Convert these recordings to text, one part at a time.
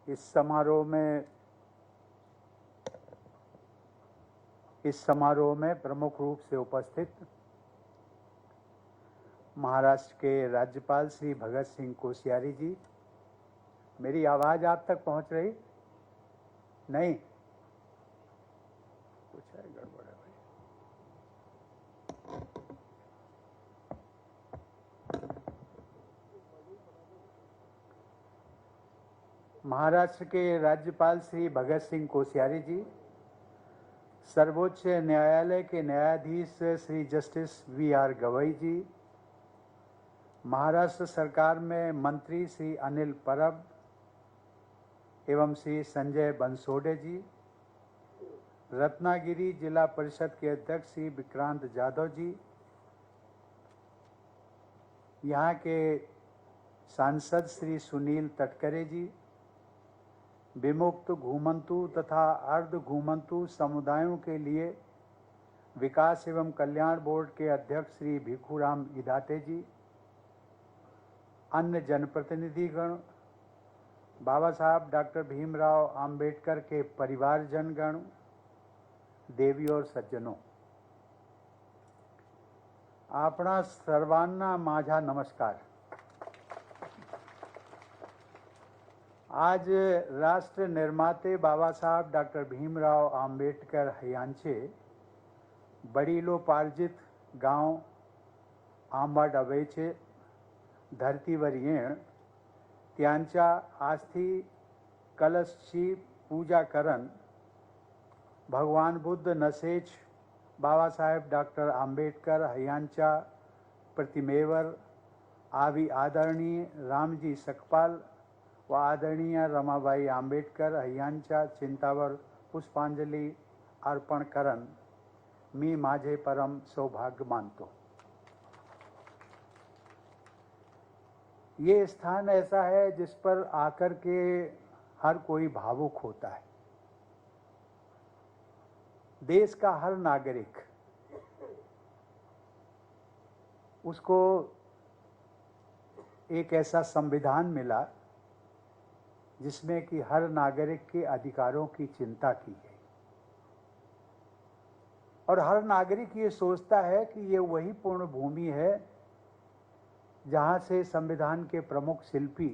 इस समारोह में प्रमुख रूप से उपस्थित महाराष्ट्र के राज्यपाल श्री भगत सिंह कोश्यारी जी। मेरी आवाज आप तक पहुंच रही? नहीं, कुछ है गड़बड़ है भाई। महाराष्ट्र के राज्यपाल श्री भगत सिंह कोश्यारी जी, सर्वोच्च न्यायालय के न्यायाधीश श्री जस्टिस वी.आर. गवई जी, महाराष्ट्र सरकार में मंत्री श्री अनिल परब एवं श्री संजय बंसोड़े जी, रत्नागिरी जिला परिषद के अध्यक्ष श्री विक्रांत जाधव जी, यहाँ के सांसद श्री सुनील तटकरे जी, विमुक्त घूमंतु तथा अर्ध घूमंतु समुदायों के लिए विकास एवं कल्याण बोर्ड के अध्यक्ष श्री भिखुराम इदाटे जी, अन्य जनप्रतिनिधिगण, बाबा साहब डॉक्टर भीमराव अंबेडकर के परिवारजनगण, देवी और सज्जनों, आपणा सर्वांना माझा नमस्कार। आज राष्ट्र निर्माते बाबासाहेब डॉक्टर भीमराव आंबेडकर यांचे वडिलोपार्जित गांव आंबाडवेचे धर्तीवर येण, त्यांच्या अस्थी कलशची पूजा करण, भगवान बुद्ध नसेच बाबासाहेब डॉक्टर आंबेडकर यांच्या प्रतिमेवर आवी आदरणीय रामजी सकपाल व आदरणीय रमाबाई आंबेडकर यांच्या चिंतावर पुष्पांजली अर्पण करण मी माझे परम सौभाग्य मानतो। ये स्थान ऐसा है जिस पर आकर के हर कोई भावुक होता है। देश का हर नागरिक, उसको एक ऐसा संविधान मिला जिसमें कि हर नागरिक के अधिकारों की चिंता की गई और हर नागरिक ये सोचता है कि ये वही पूर्ण भूमि है जहां से संविधान के प्रमुख शिल्पी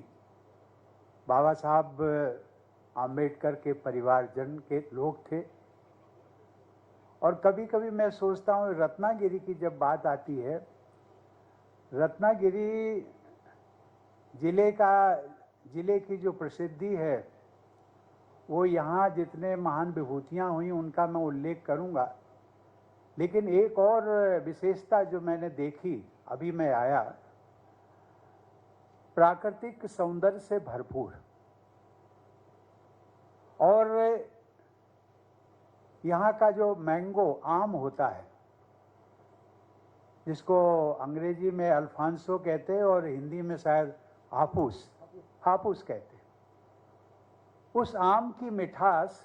बाबा साहब आंबेडकर के परिवारजन के लोग थे। और कभी कभी मैं सोचता हूँ रत्नागिरी की जब बात आती है, रत्नागिरी जिले की जो प्रसिद्धि है वो यहाँ जितने महान विभूतियाँ हुई उनका मैं उल्लेख करूँगा, लेकिन एक और विशेषता जो मैंने देखी अभी मैं आया, प्राकृतिक सौंदर्य से भरपूर, और यहाँ का जो मैंगो आम होता है जिसको अंग्रेजी में अल्फांसो कहते हैं और हिंदी में शायद हापुस कहते हैं, उस आम की मिठास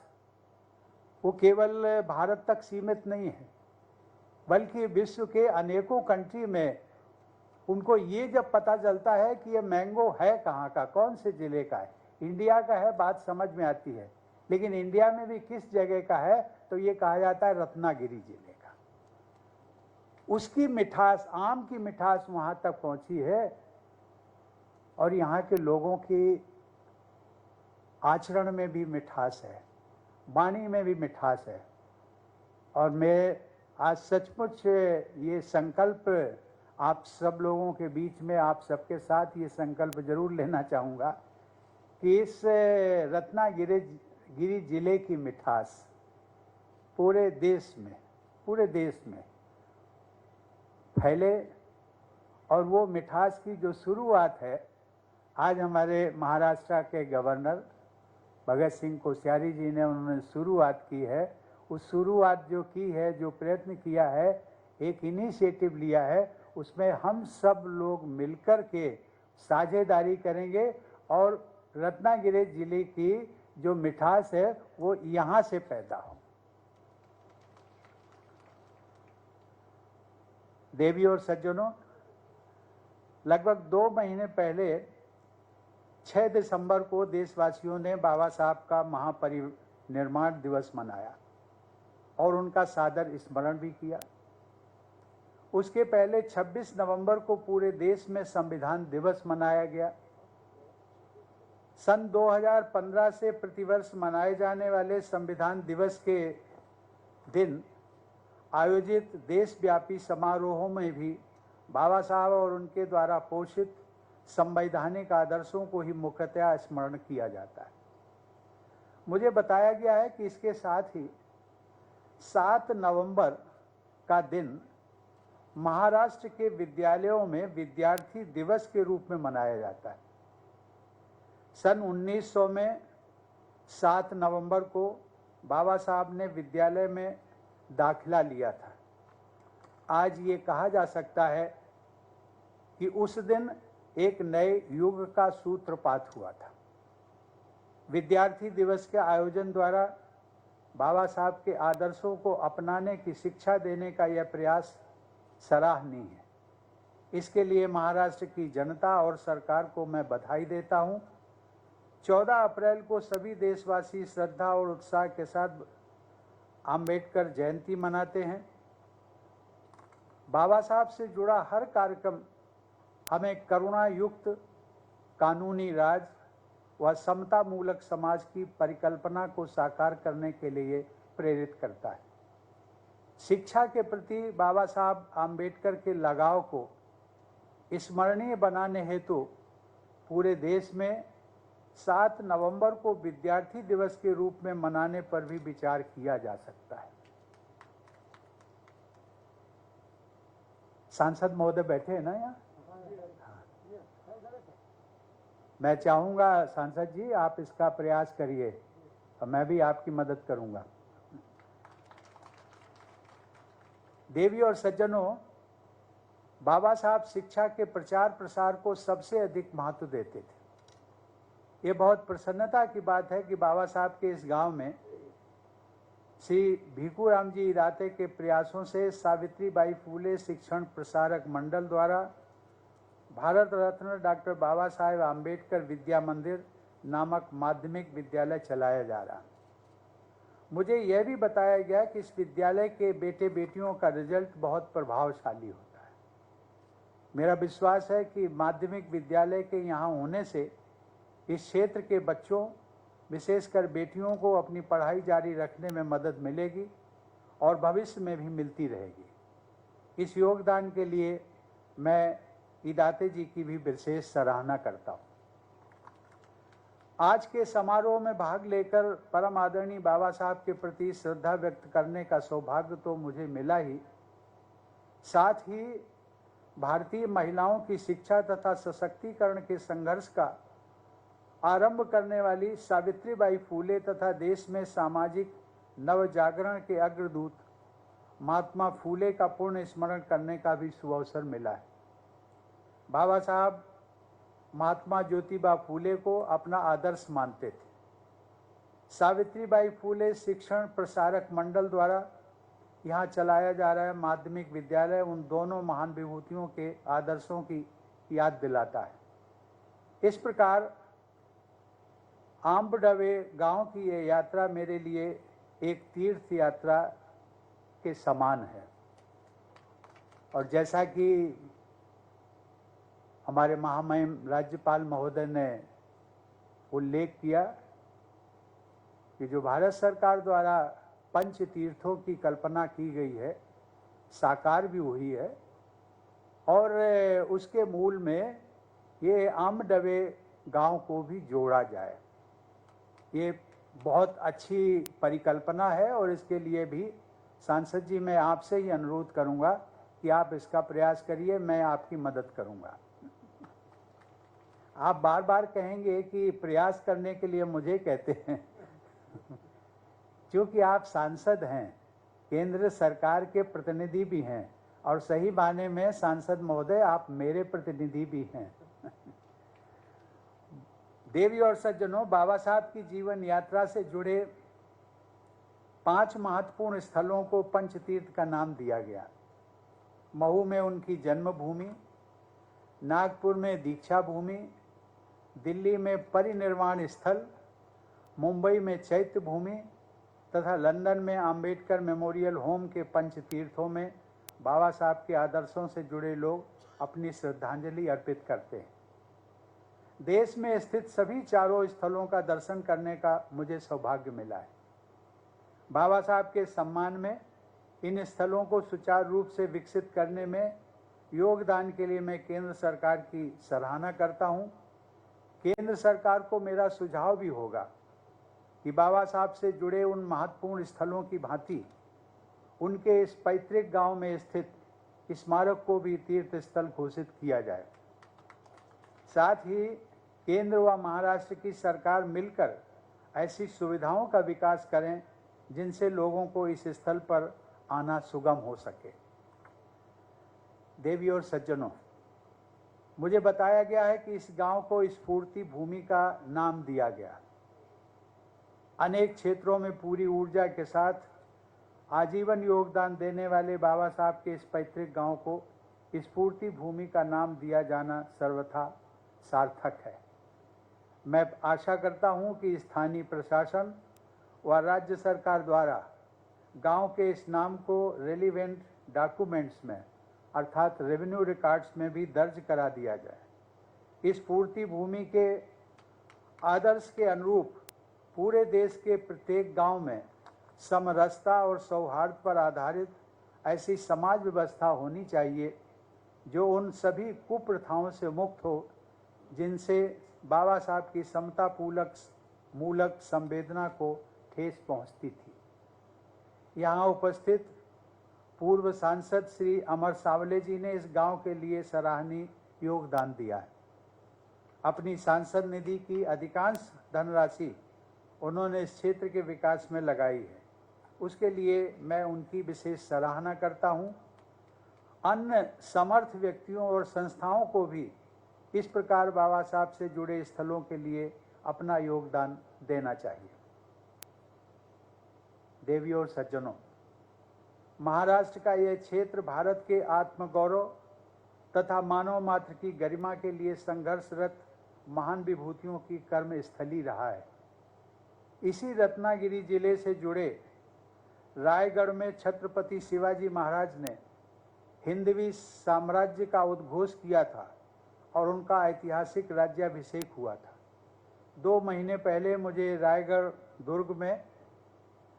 वो केवल भारत तक सीमित नहीं है बल्कि विश्व के अनेकों कंट्री में उनको ये जब पता चलता है कि ये मैंगो है कहाँ का, कौन से जिले का है, इंडिया का है, बात समझ में आती है, लेकिन इंडिया में भी किस जगह का है तो ये कहा जाता है रत्नागिरी जिले का। उसकी मिठास, आम की मिठास वहाँ तक पहुँची है और यहाँ के लोगों की आचरण में भी मिठास है, वाणी में भी मिठास है। और मैं आज सचमुच ये संकल्प आप सब लोगों के बीच में, आप सबके साथ ये संकल्प जरूर लेना चाहूँगा कि इस रत्नागिरी जिले की मिठास पूरे देश में फैले। और वो मिठास की जो शुरुआत है, आज हमारे महाराष्ट्र के गवर्नर भगत सिंह कोश्यारी जी ने उन्होंने शुरुआत की है। उस शुरुआत जो की है, जो प्रयत्न किया है, एक इनिशिएटिव लिया है, उसमें हम सब लोग मिलकर के साझेदारी करेंगे और रत्नागिरी जिले की जो मिठास है वो यहाँ से पैदा हो। देवी और सज्जनों, लगभग 2 महीने पहले 6 दिसंबर को देशवासियों ने बाबा साहब का महापरिनिर्वाण दिवस मनाया और उनका सादर स्मरण भी किया। उसके पहले 26 नवंबर को पूरे देश में संविधान दिवस मनाया गया। सन 2015 से प्रतिवर्ष मनाए जाने वाले संविधान दिवस के दिन आयोजित देशव्यापी समारोहों में भी बाबा साहब और उनके द्वारा पोषित संवैधानिक आदर्शों को ही मुख्यतः स्मरण किया जाता है। मुझे बताया गया है कि इसके साथ ही 7 नवंबर का दिन महाराष्ट्र के विद्यालयों में विद्यार्थी दिवस के रूप में मनाया जाता है। सन 1900 में 7 नवंबर को बाबा साहब ने विद्यालय में दाखिला लिया था। आज ये कहा जा सकता है कि उस दिन एक नए युग का सूत्रपात हुआ था। विद्यार्थी दिवस के आयोजन द्वारा बाबा साहब के आदर्शों को अपनाने की शिक्षा देने का यह प्रयास सराहनीय है। इसके लिए महाराष्ट्र की जनता और सरकार को मैं बधाई देता हूं। 14 अप्रैल को सभी देशवासी श्रद्धा और उत्साह के साथ आम्बेडकर जयंती मनाते हैं। बाबा साहब से जुड़ा हर कार्यक्रम हमें करुणा युक्त कानूनी राज व समता मूलक समाज की परिकल्पना को साकार करने के लिए प्रेरित करता है। शिक्षा के प्रति बाबा साहब आम्बेडकर के लगाव को स्मरणीय बनाने हेतु पूरे देश में 7 नवंबर को विद्यार्थी दिवस के रूप में मनाने पर भी विचार किया जा सकता है। सांसद महोदय बैठे हैं ना यहाँ? मैं चाहूंगा सांसद जी आप इसका प्रयास करिए और मैं भी आपकी मदद करूंगा। देवी और सज्जनों, बाबा साहब शिक्षा के प्रचार प्रसार को सबसे अधिक महत्व देते थे। ये बहुत प्रसन्नता की बात है कि बाबा साहब के इस गांव में श्री भीखूराम जी इराते के प्रयासों से सावित्रीबाई फूले शिक्षण प्रसारक मंडल द्वारा भारत रत्न डॉक्टर बाबा साहेब आम्बेडकर विद्या मंदिर नामक माध्यमिक विद्यालय चलाया जा रहा है। मुझे यह भी बताया गया कि इस विद्यालय के बेटे बेटियों का रिजल्ट बहुत प्रभावशाली होता है। मेरा विश्वास है कि माध्यमिक विद्यालय के यहाँ होने से इस क्षेत्र के बच्चों, विशेषकर बेटियों को अपनी पढ़ाई जारी रखने में मदद मिलेगी और भविष्य में भी मिलती रहेगी। इस योगदान के लिए मैं इदाते जी की भी विशेष सराहना करता हूँ। आज के समारोह में भाग लेकर परम आदरणीय बाबा साहब के प्रति श्रद्धा व्यक्त करने का सौभाग्य तो मुझे मिला ही, साथ ही भारतीय महिलाओं की शिक्षा तथा सशक्तिकरण के संघर्ष का आरंभ करने वाली सावित्रीबाई फूले तथा देश में सामाजिक नवजागरण के अग्रदूत महात्मा फूले का पूर्ण स्मरण करने का भी सुअवसर मिला है। बाबा साहब महात्मा ज्योतिबा फूले को अपना आदर्श मानते थे। सावित्रीबाई फूले शिक्षण प्रसारक मंडल द्वारा यहाँ चलाया जा रहा है माध्यमिक विद्यालय उन दोनों महान विभूतियों के आदर्शों की याद दिलाता है। इस प्रकार आम्बडवे गांव की ये यात्रा मेरे लिए एक तीर्थ यात्रा के समान है। और जैसा कि हमारे महामहिम राज्यपाल महोदय ने उल्लेख किया कि जो भारत सरकार द्वारा पंच तीर्थों की कल्पना की गई है, साकार भी हुई है और उसके मूल में ये आम्बडवे गांव को भी जोड़ा जाए। ये बहुत अच्छी परिकल्पना है और इसके लिए भी सांसद जी मैं आपसे ही अनुरोध करूंगा कि आप इसका प्रयास करिए, मैं आपकी मदद करूंगा। आप बार बार कहेंगे कि प्रयास करने के लिए मुझे कहते हैं क्योंकि आप सांसद हैं, केंद्र सरकार के प्रतिनिधि भी हैं और सही मायने में सांसद महोदय आप मेरे प्रतिनिधि भी हैं। देवी और सज्जनों, बाबा साहब की जीवन यात्रा से जुड़े 5 महत्वपूर्ण स्थलों को पंचतीर्थ का नाम दिया गया। महू में उनकी जन्मभूमि, नागपुर में दीक्षा भूमि, दिल्ली में परिनिर्वाण स्थल, मुंबई में चैत्य भूमि तथा लंदन में अंबेडकर मेमोरियल होम के पंच तीर्थों में बाबा साहब के आदर्शों से जुड़े लोग अपनी श्रद्धांजलि अर्पित करते हैं। देश में स्थित सभी चारों स्थलों का दर्शन करने का मुझे सौभाग्य मिला है। बाबा साहब के सम्मान में इन स्थलों को सुचारू रूप से विकसित करने में योगदान के लिए मैं केंद्र सरकार की सराहना करता हूं। केंद्र सरकार को मेरा सुझाव भी होगा कि बाबा साहब से जुड़े उन महत्वपूर्ण स्थलों की भांति उनके इस पैतृक गांव में स्थित स्मारक को भी तीर्थ स्थल घोषित किया जाए। साथ ही केंद्र व महाराष्ट्र की सरकार मिलकर ऐसी सुविधाओं का विकास करें जिनसे लोगों को इस स्थल पर आना सुगम हो सके। देवी और सज्जनों, मुझे बताया गया है कि इस गांव को स्फूर्ति भूमि का नाम दिया गया। अनेक क्षेत्रों में पूरी ऊर्जा के साथ आजीवन योगदान देने वाले बाबा साहब के इस पैतृक गांव को स्फूर्ति भूमि का नाम दिया जाना सर्वथा सार्थक है। मैं आशा करता हूं कि स्थानीय प्रशासन व राज्य सरकार द्वारा गांव के इस नाम को रेलिवेंट डॉक्यूमेंट्स में अर्थात रेवेन्यू रिकॉर्ड्स में भी दर्ज करा दिया जाए। इस स्फूर्ति भूमि के आदर्श के अनुरूप पूरे देश के प्रत्येक गांव में समरसता और सौहार्द पर आधारित ऐसी समाज व्यवस्था होनी चाहिए जो उन सभी कुप्रथाओं से मुक्त हो जिनसे बाबा साहब की समता मूलक संवेदना को ठेस पहुंचती थी। यहाँ उपस्थित पूर्व सांसद श्री अमर सावले जी ने इस गांव के लिए सराहनीय योगदान दिया है। अपनी सांसद निधि की अधिकांश धनराशि उन्होंने इस क्षेत्र के विकास में लगाई है। उसके लिए मैं उनकी विशेष सराहना करता हूं। अन्य समर्थ व्यक्तियों और संस्थाओं को भी इस प्रकार बाबा साहब से जुड़े स्थलों के लिए अपना योगदान देना चाहिए। देवियों और सज्जनों, महाराष्ट्र का यह क्षेत्र भारत के आत्मगौरव तथा मानव मात्र की गरिमा के लिए संघर्षरत महान विभूतियों की कर्म स्थली रहा है। इसी रत्नागिरी जिले से जुड़े रायगढ़ में छत्रपति शिवाजी महाराज ने हिंदवी साम्राज्य का उद्घोष किया था और उनका ऐतिहासिक राज्याभिषेक हुआ था। 2 महीने पहले मुझे रायगढ़ दुर्ग में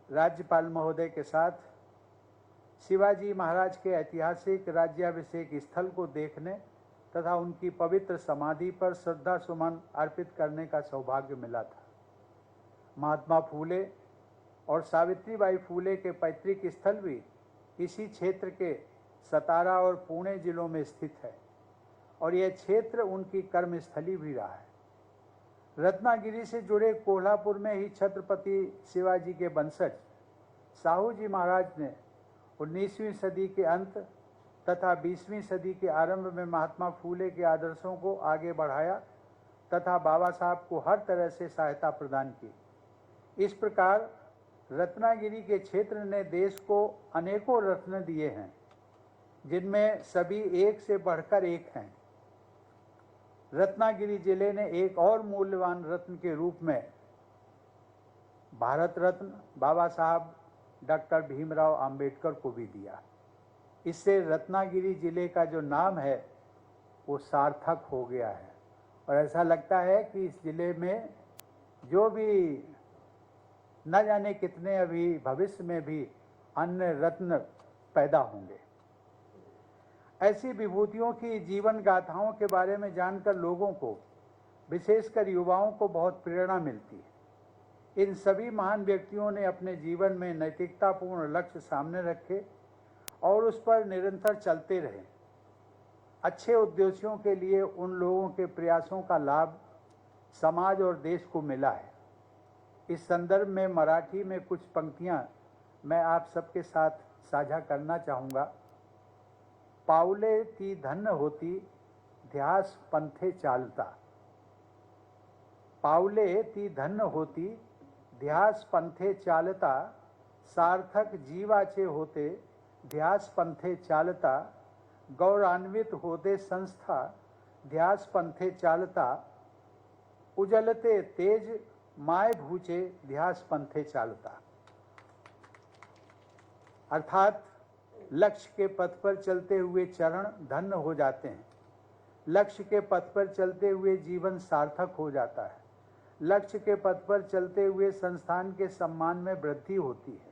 राज्यपाल महोदय के साथ शिवाजी महाराज के ऐतिहासिक राज्याभिषेक स्थल को देखने तथा उनकी पवित्र समाधि पर श्रद्धा सुमन अर्पित करने का सौभाग्य मिला था। महात्मा फूले और सावित्रीबाई फूले के पैतृक स्थल भी इसी क्षेत्र के सतारा और पुणे जिलों में स्थित है और यह क्षेत्र उनकी कर्मस्थली भी रहा है। रत्नागिरी से जुड़े कोल्हापुर में ही छत्रपति शिवाजी के वंशज साहू जी महाराज ने 19वीं सदी के अंत तथा 20वीं सदी के आरंभ में महात्मा फूले के आदर्शों को आगे बढ़ाया तथा बाबा साहब को हर तरह से सहायता प्रदान की। इस प्रकार रत्नागिरी के क्षेत्र ने देश को अनेकों रत्न दिए हैं, जिनमें सभी एक से बढ़कर एक हैं। रत्नागिरी जिले ने एक और मूल्यवान रत्न के रूप में भारत रत्न बाबा साहब डॉक्टर भीमराव अंबेडकर को भी दिया। इससे रत्नागिरी जिले का जो नाम है वो सार्थक हो गया है और ऐसा लगता है कि इस जिले में जो भी न जाने कितने अभी भविष्य में भी अन्य रत्न पैदा होंगे। ऐसी विभूतियों की जीवन गाथाओं के बारे में जानकर लोगों को, विशेषकर युवाओं को बहुत प्रेरणा मिलती है। इन सभी महान व्यक्तियों ने अपने जीवन में नैतिकतापूर्ण लक्ष्य सामने रखे और उस पर निरंतर चलते रहे। अच्छे उद्देश्यों के लिए उन लोगों के प्रयासों का लाभ समाज और देश को मिला है। इस संदर्भ में मराठी में कुछ पंक्तियां मैं आप सबके साथ साझा करना चाहूँगा। पावले ती धन्य होती ध्यास पंथे चालता, पावले ती धन्य होती ध्यास पंथे चालता, सार्थक जीवाचे होते ध्यास पंथे चालता, गौरवान्वित होते संस्था ध्यास पंथे चालता, उजलते तेज माय भूचे ध्यास पंथे चालता। अर्थात लक्ष्य के पथ पर चलते हुए चरण धन्य हो जाते हैं। लक्ष्य के पथ पर चलते हुए जीवन सार्थक हो जाता है। लक्ष्य के पथ पर चलते हुए संस्थान के सम्मान में वृद्धि होती है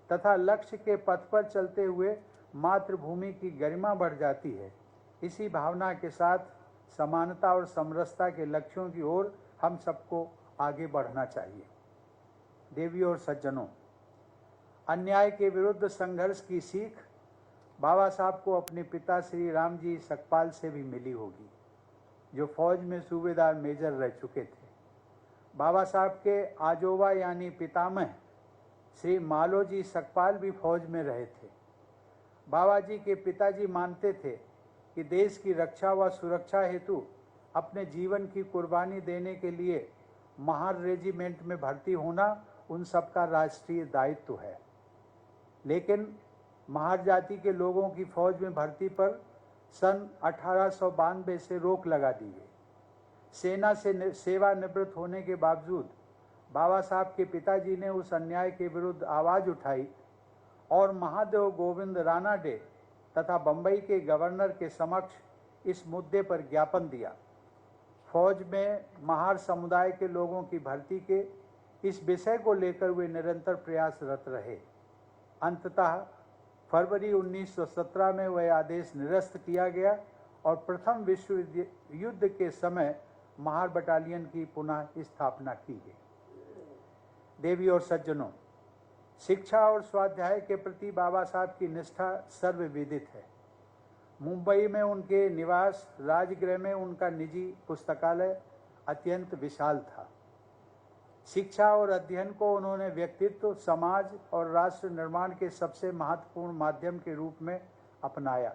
तथा लक्ष्य के पथ पर चलते हुए मातृभूमि की गरिमा बढ़ जाती है। इसी भावना के साथ समानता और समरसता के लक्ष्यों की ओर हम सबको आगे बढ़ना चाहिए। देवियों और सज्जनों, अन्याय के विरुद्ध संघर्ष की सीख बाबा साहब को अपने पिता श्री रामजी सकपाल से भी मिली होगी, जो फौज में सूबेदार मेजर रह चुके थे। बाबा साहब के आजोबा यानी पितामह श्री मालोजी सकपाल भी फौज में रहे थे। बाबा जी के पिताजी मानते थे कि देश की रक्षा व सुरक्षा हेतु अपने जीवन की कुर्बानी देने के लिए महार रेजिमेंट में भर्ती होना उन सबका राष्ट्रीय दायित्व है। लेकिन महार जाति के लोगों की फौज में भर्ती पर सन 1892 से रोक लगा दी गई। सेना से सेवानिवृत्त होने के बावजूद बाबा साहब के पिताजी ने उस अन्याय के विरुद्ध आवाज़ उठाई और महादेव गोविंद रानाडे तथा बंबई के गवर्नर के समक्ष इस मुद्दे पर ज्ञापन दिया। फौज में महार समुदाय के लोगों की भर्ती के इस विषय को लेकर वे निरंतर प्रयासरत रहे। अंततः फरवरी 1917 में वह आदेश निरस्त किया गया और प्रथम विश्व युद्ध के समय महार बटालियन की पुनः स्थापना की गई। देवी और सज्जनों, शिक्षा और स्वाध्याय के प्रति बाबा साहब की निष्ठा सर्वविदित है। मुंबई में उनके निवास राजगृह में उनका निजी पुस्तकालय अत्यंत विशाल था। शिक्षा और अध्ययन को उन्होंने व्यक्तित्व, समाज और राष्ट्र निर्माण के सबसे महत्वपूर्ण माध्यम के रूप में अपनाया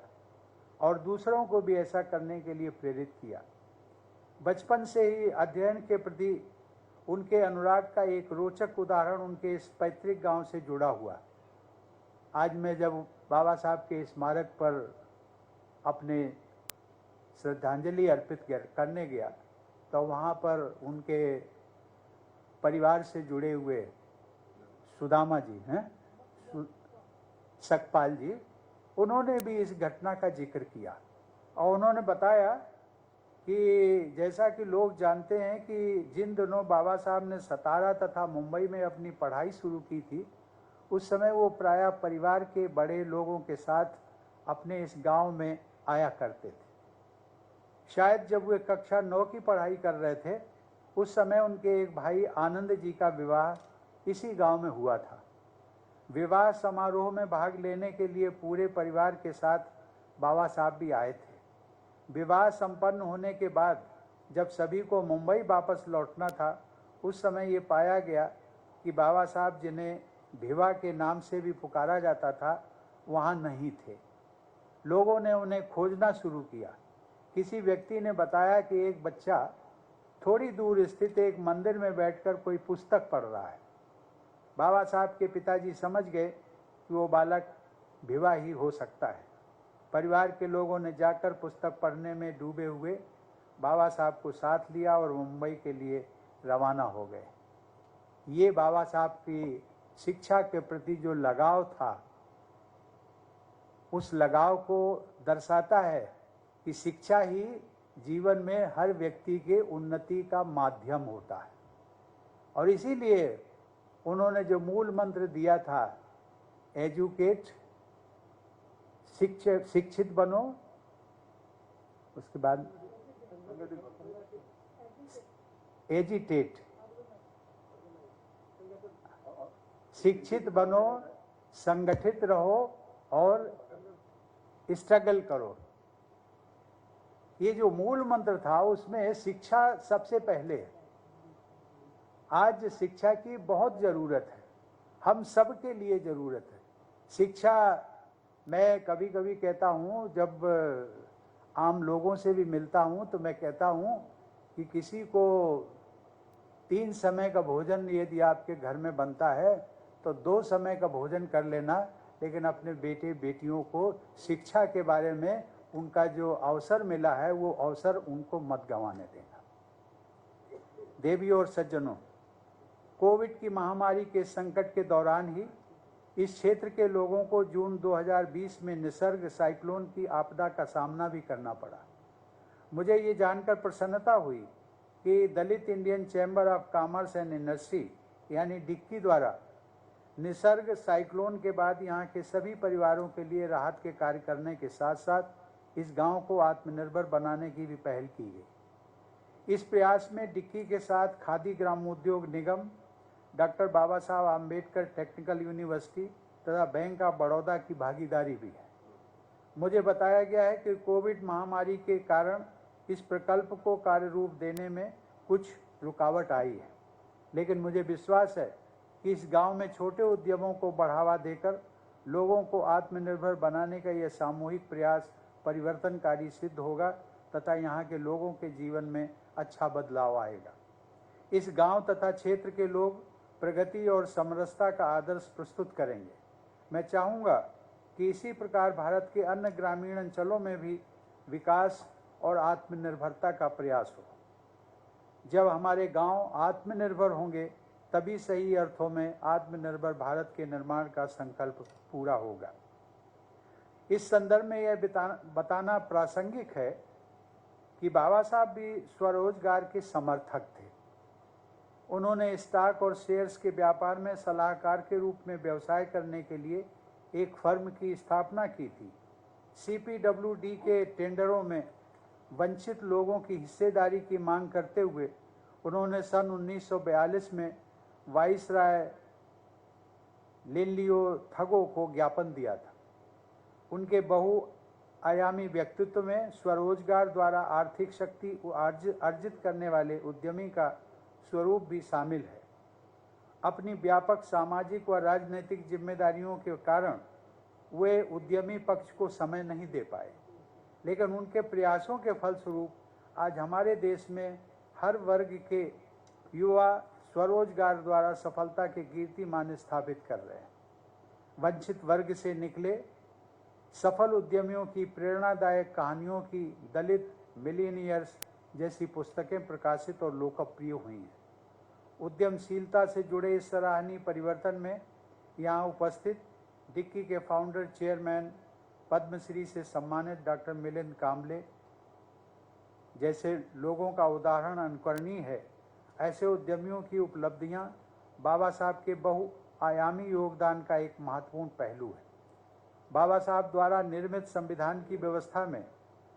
और दूसरों को भी ऐसा करने के लिए प्रेरित किया। बचपन से ही अध्ययन के प्रति उनके अनुराग का एक रोचक उदाहरण उनके इस पैतृक गांव से जुड़ा हुआ। आज मैं जब बाबा साहब के स्मारक पर अपने श्रद्धांजलि अर्पित करने गया तो वहाँ पर उनके परिवार से जुड़े हुए सुदामा जी हैं, सकपाल जी, उन्होंने भी इस घटना का जिक्र किया और उन्होंने बताया कि जैसा कि लोग जानते हैं कि जिन दिनों बाबा साहब ने सतारा तथा मुंबई में अपनी पढ़ाई शुरू की थी, उस समय वो प्रायः परिवार के बड़े लोगों के साथ अपने इस गांव में आया करते थे। शायद जब वे कक्षा 9 की पढ़ाई कर रहे थे, उस समय उनके एक भाई आनंद जी का विवाह इसी गांव में हुआ था। विवाह समारोह में भाग लेने के लिए पूरे परिवार के साथ बाबा साहब भी आए थे। विवाह संपन्न होने के बाद जब सभी को मुंबई वापस लौटना था, उस समय ये पाया गया कि बाबा साहब, जिन्हें भिवा के नाम से भी पुकारा जाता था, वहाँ नहीं थे। लोगों ने उन्हें खोजना शुरू किया। किसी व्यक्ति ने बताया कि एक बच्चा थोड़ी दूर स्थित एक मंदिर में बैठकर कोई पुस्तक पढ़ रहा है। बाबा साहब के पिताजी समझ गए कि वो बालक भिवा ही हो सकता है। परिवार के लोगों ने जाकर पुस्तक पढ़ने में डूबे हुए बाबा साहब को साथ लिया और मुंबई के लिए रवाना हो गए। ये बाबा साहब की शिक्षा के प्रति जो लगाव था, उस लगाव को दर्शाता है कि शिक्षा ही जीवन में हर व्यक्ति के उन्नति का माध्यम होता है। और इसीलिए उन्होंने जो मूल मंत्र दिया था, एजुकेट, शिक्षित बनो, उसके बाद एजिटेट, शिक्षित बनो, संगठित रहो और स्ट्रगल करो। ये जो मूल मंत्र था, उसमें शिक्षा सबसे पहले है। आज शिक्षा की बहुत ज़रूरत है, हम सब के लिए ज़रूरत है। शिक्षा, मैं कभी कभी कहता हूँ, जब आम लोगों से भी मिलता हूँ तो मैं कहता हूँ कि किसी को 3 समय का भोजन यदि आपके घर में बनता है तो 2 समय का भोजन कर लेना, लेकिन अपने बेटे बेटियों को शिक्षा के बारे में उनका जो अवसर मिला है, वो अवसर उनको मत गंवाने देना। देवी और सज्जनों, कोविड की महामारी के संकट के दौरान ही इस क्षेत्र के लोगों को जून 2020 में निसर्ग साइक्लोन की आपदा का सामना भी करना पड़ा। मुझे ये जानकर प्रसन्नता हुई कि Dalit Indian chamber of commerce and industry यानी डिक्की द्वारा निसर्ग साइक्लोन के बाद यहाँ के सभी परिवारों के लिए राहत के कार्य करने के साथ साथ इस गांव को आत्मनिर्भर बनाने की भी पहल की गई। इस प्रयास में डिक्की के साथ खादी ग्रामोद्योग निगम, डॉक्टर बाबा साहब आम्बेडकर टेक्निकल यूनिवर्सिटी तथा बैंक ऑफ बड़ौदा की भागीदारी भी है। मुझे बताया गया है कि कोविड महामारी के कारण इस प्रकल्प को कार्य रूप देने में कुछ रुकावट आई है, लेकिन मुझे विश्वास है कि इस गांव में छोटे उद्यमों को बढ़ावा देकर लोगों को आत्मनिर्भर बनाने का यह सामूहिक प्रयास परिवर्तनकारी सिद्ध होगा तथा यहाँ के लोगों के जीवन में अच्छा बदलाव आएगा। इस गांव तथा क्षेत्र के लोग प्रगति और समरसता का आदर्श प्रस्तुत करेंगे। मैं चाहूँगा कि इसी प्रकार भारत के अन्य ग्रामीण अंचलों में भी विकास और आत्मनिर्भरता का प्रयास हो। जब हमारे गांव आत्मनिर्भर होंगे तभी सही अर्थों में आत्मनिर्भर भारत के निर्माण का संकल्प पूरा होगा। इस संदर्भ में यह बताना प्रासंगिक है कि बाबा साहब भी स्वरोजगार के समर्थक थे। उन्होंने स्टॉक और शेयर्स के व्यापार में सलाहकार के रूप में व्यवसाय करने के लिए एक फर्म की स्थापना की थी। CPWD के टेंडरों में वंचित लोगों की हिस्सेदारी की मांग करते हुए उन्होंने सन 1942 में वाइसराय लिनलियो थगो को ज्ञापन दिया था। उनके बहुआयामी व्यक्तित्व में स्वरोजगार द्वारा आर्थिक शक्ति अर्जित करने वाले उद्यमी का स्वरूप भी शामिल है। अपनी व्यापक सामाजिक व राजनीतिक जिम्मेदारियों के कारण वे उद्यमी पक्ष को समय नहीं दे पाए, लेकिन उनके प्रयासों के फलस्वरूप आज हमारे देश में हर वर्ग के युवा स्वरोजगार द्वारा सफलता के कीर्तिमान स्थापित कर रहे हैं। वंचित वर्ग से निकले सफल उद्यमियों की प्रेरणादायक कहानियों की दलित मिलियनियर्स जैसी पुस्तकें प्रकाशित और लोकप्रिय हुई हैं। उद्यमशीलता से जुड़े इस सराहनीय परिवर्तन में यहाँ उपस्थित डिक्की के फाउंडर चेयरमैन पद्मश्री से सम्मानित डॉक्टर मिलिंद कांबले जैसे लोगों का उदाहरण अनुकरणीय है। ऐसे उद्यमियों की उपलब्धियां बाबा साहब के बहुआयामी योगदान का एक महत्वपूर्ण पहलू है। बाबा साहब द्वारा निर्मित संविधान की व्यवस्था में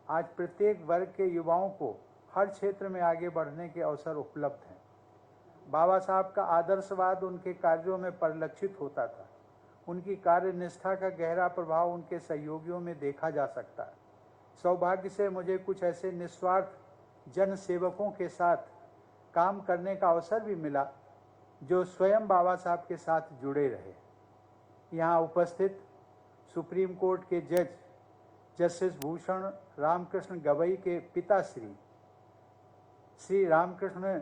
आज प्रत्येक वर्ग के युवाओं को हर क्षेत्र में आगे बढ़ने के अवसर उपलब्ध हैं। बाबा साहब का आदर्शवाद उनके कार्यों में परिलक्षित होता था। उनकी कार्यनिष्ठा का गहरा प्रभाव उनके सहयोगियों में देखा जा सकता है। सौभाग्य से मुझे कुछ ऐसे निस्वार्थ जन सेवकों के साथ काम करने का अवसर भी मिला जो स्वयं बाबा साहब के साथ जुड़े रहे। यहाँ उपस्थित सुप्रीम कोर्ट के जज जस्टिस भूषण रामकृष्ण गवई के पिता श्री रामकृष्ण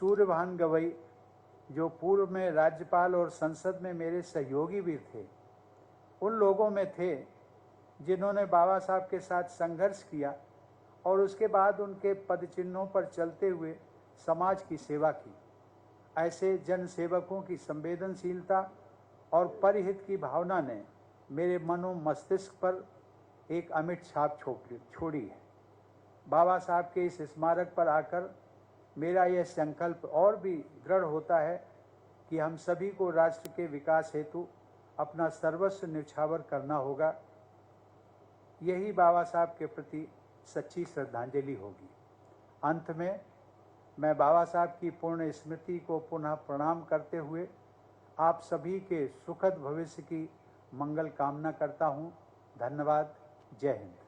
सूर्यभान गवई, जो पूर्व में राज्यपाल और संसद में मेरे सहयोगी भी थे, उन लोगों में थे जिन्होंने बाबा साहब के साथ संघर्ष किया और उसके बाद उनके पदचिन्हों पर चलते हुए समाज की सेवा की। ऐसे जन सेवकों की संवेदनशीलता और परिहित की भावना ने मेरे मनो मस्तिष्क पर एक अमिट छाप छोड़ी है। बाबा साहब के इस स्मारक पर आकर मेरा यह संकल्प और भी दृढ़ होता है कि हम सभी को राष्ट्र के विकास हेतु अपना सर्वस्व न्यौछावर करना होगा। यही बाबा साहब के प्रति सच्ची श्रद्धांजलि होगी। अंत में मैं बाबा साहब की पूर्ण स्मृति को पुनः प्रणाम करते हुए आप सभी के सुखद भविष्य की मंगल कामना करता हूँ। धन्यवाद। जय हिंद।